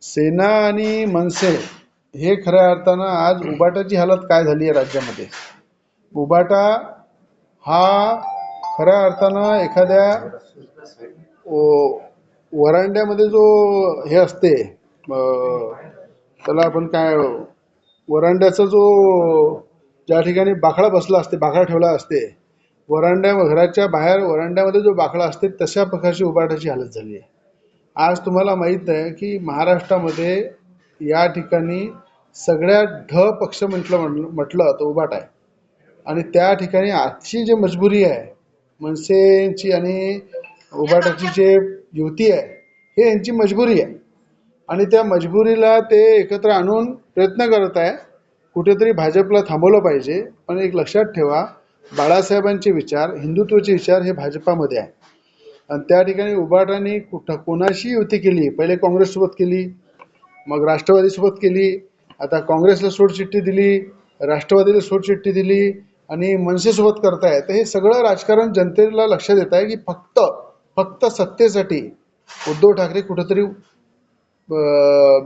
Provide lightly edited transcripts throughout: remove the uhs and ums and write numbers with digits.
सेना आणि मनसे हे खऱ्या अर्थानं आज उबाटाची हालत काय झाली आहे राज्यामध्ये. उबाटा हा खऱ्या अर्थानं एखाद्या वरांड्यामध्ये जो हे असते, त्याला आपण काय, वरांड्याचा जो ज्या ठिकाणी बाकडा बसला असते, बाकडा ठेवला असते, घराच्या बाहेर वरांड्यामध्ये जो बाकडा असते तशा प्रकारची उबाटाची हालत झाली आहे. आज तुम्हाला माहित आहे की महाराष्ट्रामध्ये या ठिकाणी सगळ्यात ढ पक्ष म्हटलं तर उबाटा आहे. आणि त्या ठिकाणी आजची जी मजबुरी आहे मनसेची आणि उबाटाची जे युती आहे, हे यांची मजबुरी आहे. आणि त्या मजबुरीला ते एकत्र आणून प्रयत्न करत आहे. कुठेतरी भाजपला थांबवलं पाहिजे. पण एक लक्षात ठेवा, बाळासाहेबांचे विचार, हिंदुत्वाचे विचार हे भाजपामध्ये आहे. आणि त्या ठिकाणी उबाटाने कोणाशी युती केली, पहिले काँग्रेससोबत केली, मग राष्ट्रवादीसोबत केली, आता काँग्रेसला सोडचिठ्ठी दिली, राष्ट्रवादीला सोडचिठ्ठी दिली आणि मनसेसोबत करताय. तर हे सगळं राजकारण जनतेला लक्षात येत आहे की फक्त सत्तेसाठी उद्धव ठाकरे कुठंतरी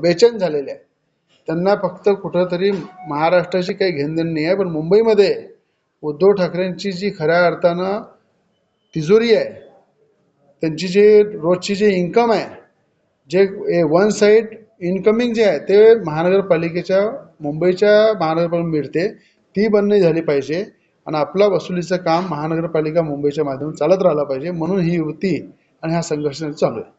बेचैन झालेले आहे. त्यांना फक्त कुठंतरी महाराष्ट्राची काही घेणदेण नाही आहे. पण मुंबईमध्ये उद्धव ठाकरेंची जी खऱ्या अर्थानं तिजोरी आहे, त्यांची जे रोजची जे इन्कम आहे, जे वन साईड इन्कमिंग जे आहे ते मुंबईच्या महानगरपालिका मिळते, ती बंद झाली पाहिजे. आणि आपला वसुलीचं काम महानगरपालिका मुंबईच्या माध्यमातून चालत राहिलं पाहिजे. म्हणून ही युती आणि हा संघर्ष चालू आहे.